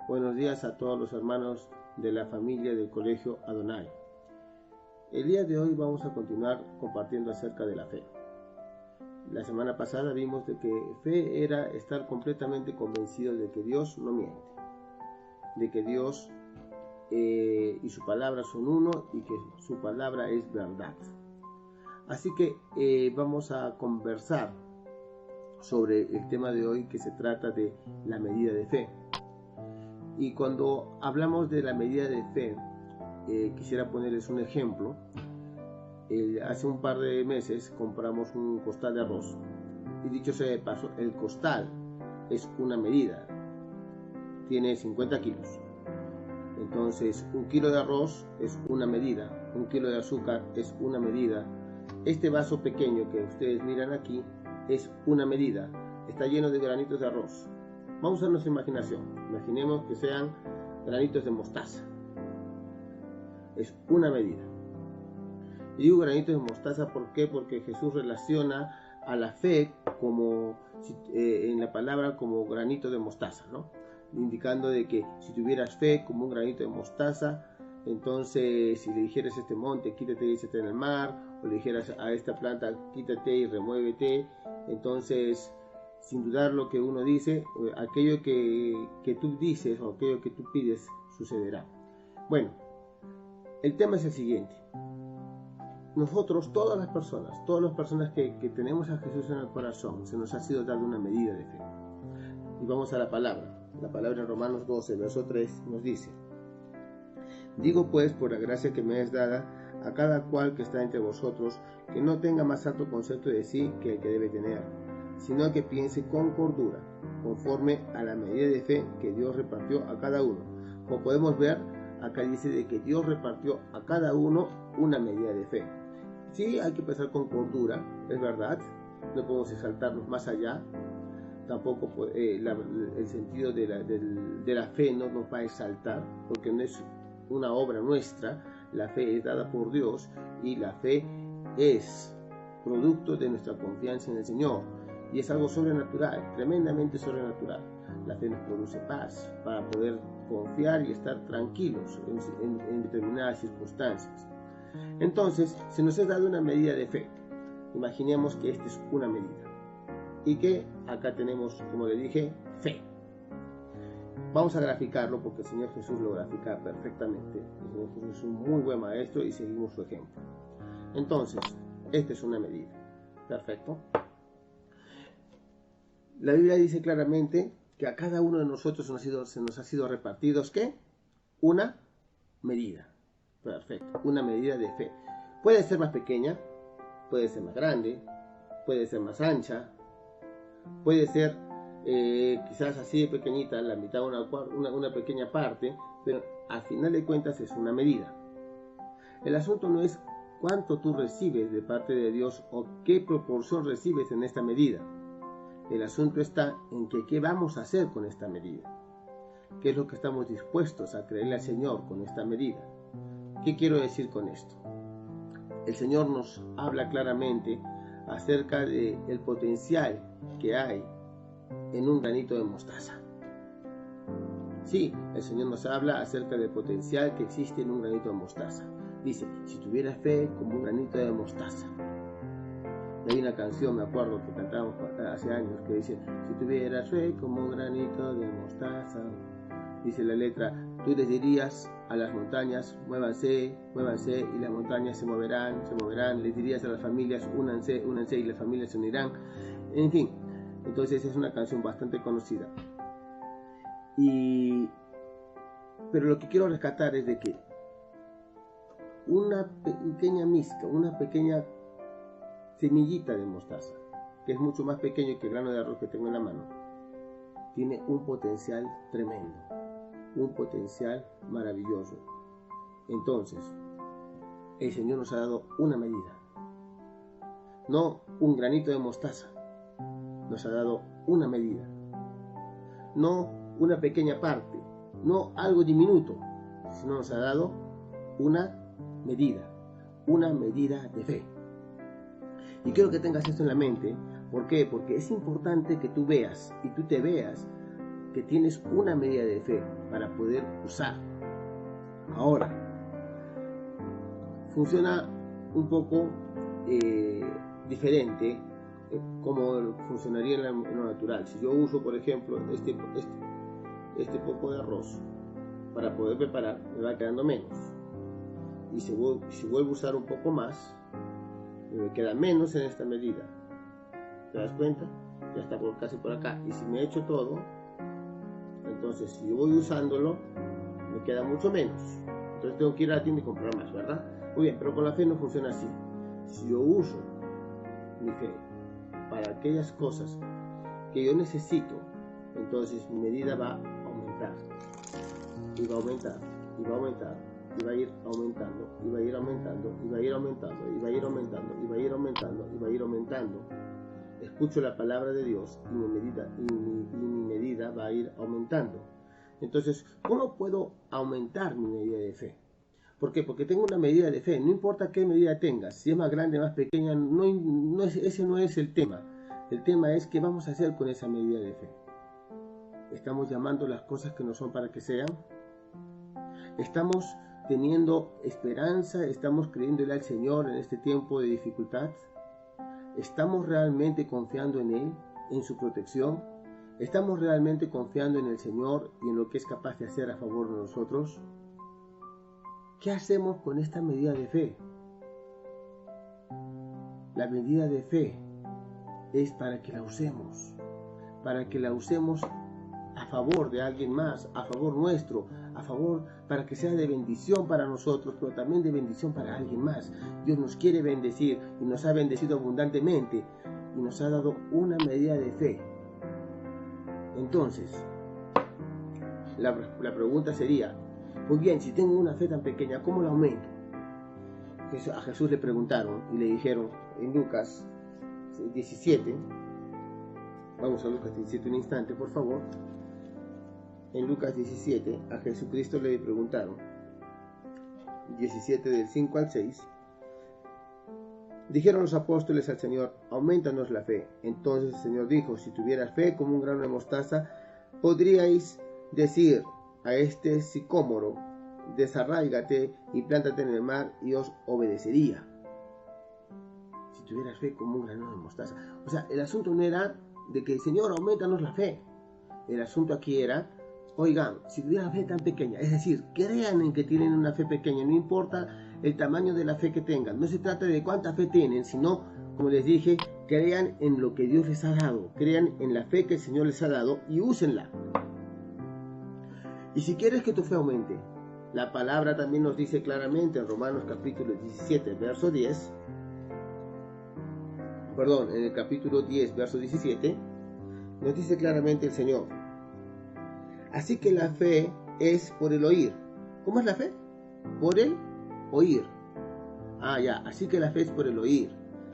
Buenos días a todos los hermanos de la familia del Colegio Adonai. El día de hoy vamos a continuar compartiendo acerca de la fe. La semana pasada vimos de que fe era estar completamente convencido de que Dios no miente, de que Dios y su palabra son uno y que su palabra es verdad. Así que vamos a conversar sobre el tema de hoy, que se trata de la medida de fe. Y cuando hablamos de la medida de fe, quisiera ponerles un ejemplo. Hace un par de meses compramos un costal de arroz. Y dicho sea de paso, el costal es una medida. Tiene 50 kilos. Entonces, un kilo de arroz es una medida. Un kilo de azúcar es una medida. Este vaso pequeño que ustedes miran aquí es una medida. Está lleno de granitos de arroz. Vamos a nuestra imaginación. Imaginemos que sean granitos de mostaza. Es una medida. Y digo granitos de mostaza, ¿por qué? Porque Jesús relaciona a la fe como en la palabra como granito de mostaza, ¿no? Indicando de que si tuvieras fe como un granito de mostaza, entonces si le dijeras a este monte, quítate y échate en el mar, o le dijeras a esta planta, quítate y remuévete, entonces sin dudar lo que uno dice, aquello que tú dices o aquello que tú pides sucederá. Bueno, el tema es el siguiente. Nosotros, todas las personas que tenemos a Jesús en el corazón, se nos ha sido dada una medida de fe. Y vamos a la palabra. La palabra en Romanos 12, verso 3 nos dice: digo pues, por la gracia que me es dada, a cada cual que está entre vosotros, que no tenga más alto concepto de sí que el que debe tener, sino que piense con cordura, conforme a la medida de fe que Dios repartió a cada uno. Como podemos ver, acá dice de que Dios repartió a cada uno una medida de fe. Sí, hay que pensar con cordura, es verdad, no podemos exaltarnos más allá, tampoco el sentido de la fe no nos va a exaltar, porque no es una obra nuestra, la fe es dada por Dios y la fe es producto de nuestra confianza en el Señor. Y es algo sobrenatural, tremendamente sobrenatural. La fe nos produce paz para poder confiar y estar tranquilos en determinadas circunstancias. Entonces, se nos ha dado una medida de fe. Imaginemos que esta es una medida. Y que acá tenemos, como le dije, fe. Vamos a graficarlo porque el Señor Jesús lo grafica perfectamente. El Señor Jesús es un muy buen maestro y seguimos su ejemplo. Entonces, esta es una medida. Perfecto. La Biblia dice claramente que a cada uno de nosotros se nos ha sido repartidos, ¿qué? Una medida. Perfecto. Una medida de fe. Puede ser más pequeña, puede ser más grande, puede ser más ancha, puede ser quizás así de pequeñita, la mitad una pequeña parte, pero al final de cuentas es una medida. El asunto no es cuánto tú recibes de parte de Dios o qué proporción recibes en esta medida. El asunto está en que qué vamos a hacer con esta medida. ¿Qué es lo que estamos dispuestos a creerle al Señor con esta medida? ¿Qué quiero decir con esto? El Señor nos habla claramente acerca del potencial que hay en un granito de mostaza. Sí, el Señor nos habla acerca del potencial que existe en un granito de mostaza. Dice, si tuvieras fe como un granito de mostaza. Hay una canción, me acuerdo, que cantábamos hace años, que dice, si tuvieras fe como un granito de mostaza. Dice la letra, tú les dirías a las montañas, muévanse, muévanse, y las montañas se moverán, les dirías a las familias, únanse, únanse, y las familias se unirán. En fin, entonces es una canción bastante conocida. Pero lo que quiero rescatar es de que una pequeña mizca, una pequeña semillita de mostaza, que es mucho más pequeño que el grano de arroz que tengo en la mano, tiene un potencial tremendo, un potencial maravilloso. Entonces, el Señor nos ha dado una medida, no un granito de mostaza, nos ha dado una medida, no una pequeña parte, no algo diminuto, sino nos ha dado una medida de fe. Y quiero que tengas esto en la mente. ¿Por qué? Porque es importante que tú veas y tú te veas que tienes una medida de fe para poder usar. Ahora, funciona un poco diferente como funcionaría en lo natural. Si yo uso, por ejemplo, este poco de arroz para poder preparar, me va quedando menos. Y si vuelvo a usar un poco más, me queda menos en esta medida. ¿Te das cuenta? Ya está casi por acá. Y si me echo todo, entonces si yo voy usándolo, me queda mucho menos. Entonces tengo que ir a la tienda y comprar más, ¿verdad? Muy bien, pero con la fe no funciona así. Si yo uso mi fe para aquellas cosas que yo necesito, entonces mi medida va a aumentar. Y va a aumentar, y va a aumentar, y va a ir aumentando, y va a ir aumentando, y va a ir aumentando, y va a ir aumentando, y va a ir aumentando, y va a ir aumentando. Escucho la palabra de Dios y mi medida va a ir aumentando. Entonces, ¿cómo puedo aumentar mi medida de fe? ¿Por qué? Porque tengo una medida de fe. No importa qué medida tengas, si es más grande, más pequeña, ese no es el tema. El tema es qué vamos a hacer con esa medida de fe. ¿Estamos llamando las cosas que no son para que sean? ¿Estamos teniendo esperanza? ¿Estamos creyéndole al Señor en este tiempo de dificultad? ¿Estamos realmente confiando en Él, en su protección? ¿Estamos realmente confiando en el Señor y en lo que es capaz de hacer a favor de nosotros? ¿Qué hacemos con esta medida de fe? La medida de fe es para que la usemos a favor de alguien más, a favor nuestro, para que sea de bendición para nosotros, pero también de bendición para alguien más. Dios nos quiere bendecir y nos ha bendecido abundantemente y nos ha dado una medida de fe. Entonces, la pregunta sería, muy bien, si tengo una fe tan pequeña, ¿cómo la aumento? A Jesús le preguntaron y le dijeron en Lucas 17, vamos a Lucas 17 un instante, por favor. En Lucas 17 a Jesucristo le preguntaron, 17 del 5 al 6, dijeron los apóstoles al Señor, aumentanos la fe. Entonces el Señor dijo, si tuvieras fe como un grano de mostaza, podríais decir a este sicómoro, desarráigate y plántate en el mar, y os obedecería. Si tuvieras fe como un grano de mostaza. O sea, el asunto no era de que, Señor, aumentanos la fe. El asunto aquí era, oigan, si tuvieran fe tan pequeña, es decir, crean en que tienen una fe pequeña, no importa el tamaño de la fe que tengan, no se trata de cuánta fe tienen, sino, como les dije, crean en lo que Dios les ha dado, crean en la fe que el Señor les ha dado y úsenla. Y si quieres que tu fe aumente, la palabra también nos dice claramente en Romanos capítulo 17, verso 10, en el capítulo 10, verso 17, nos dice claramente el Señor, así que la fe es por el oír. ¿Cómo es la fe? Por el oír. Así que la fe es por el oír,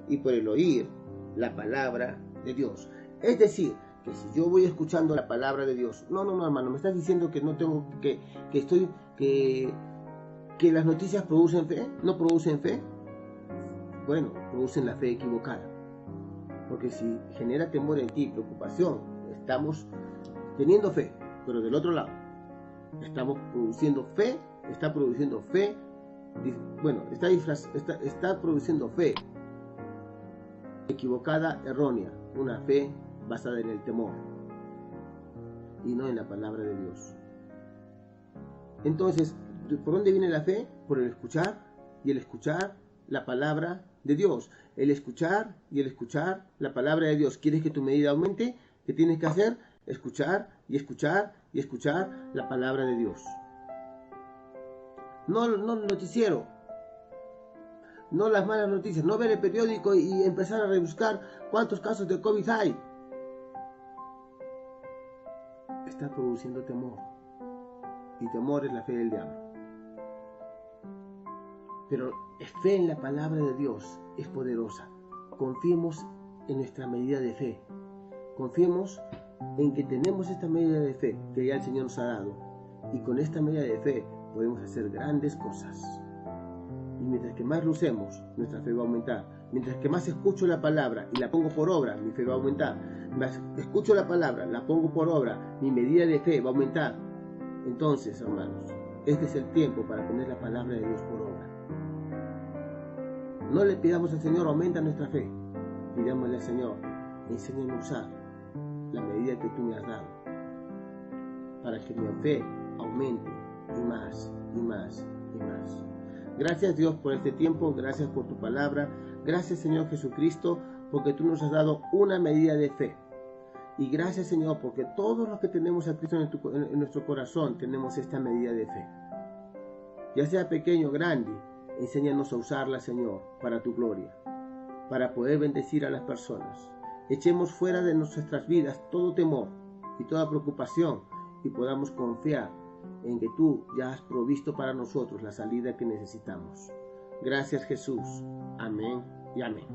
y por el oír la palabra de Dios. Es decir, que si yo voy escuchando la palabra de Dios, no, hermano, me estás diciendo que no tengo, que las noticias producen fe, no producen fe. Bueno, producen la fe equivocada, porque si genera temor en ti, preocupación, estamos teniendo fe, pero del otro lado, estamos produciendo fe, está produciendo fe equivocada, errónea, una fe basada en el temor y no en la palabra de Dios. Entonces, ¿por dónde viene la fe? Por el escuchar, y el escuchar la palabra de Dios. El escuchar y el escuchar la palabra de Dios. ¿Quieres que tu medida aumente? ¿Qué tienes que hacer? Escuchar y escuchar y escuchar la palabra de Dios. No el noticiero, no las malas noticias, no ver el periódico y empezar a rebuscar cuántos casos de COVID hay. Está produciendo temor, y temor es la fe del diablo. Pero fe en la palabra de Dios es poderosa. Confiemos en nuestra medida de fe. Confiemos en que tenemos esta medida de fe que ya el Señor nos ha dado, y con esta medida de fe podemos hacer grandes cosas. Y mientras que más lo usemos, nuestra fe va a aumentar. Mientras que más escucho la palabra y la pongo por obra, mi fe va a aumentar. escucho la palabra, la pongo por obra, mi medida de fe va a aumentar. Entonces, hermanos, este es el tiempo para poner la palabra de Dios por obra. No le pidamos al Señor, aumenta nuestra fe. Pidámosle al Señor, enséñame a usar la medida que tú me has dado, para que mi fe aumente y más, y más, y más. Gracias, Dios, por este tiempo, gracias por tu palabra, gracias, Señor Jesucristo, porque tú nos has dado una medida de fe. Y gracias, Señor, porque todos los que tenemos a Cristo en nuestro corazón tenemos esta medida de fe. Ya sea pequeño o grande, enséñanos a usarla, Señor, para tu gloria, para poder bendecir a las personas. Echemos fuera de nuestras vidas todo temor y toda preocupación y podamos confiar en que tú ya has provisto para nosotros la salida que necesitamos. Gracias, Jesús. Amén y amén.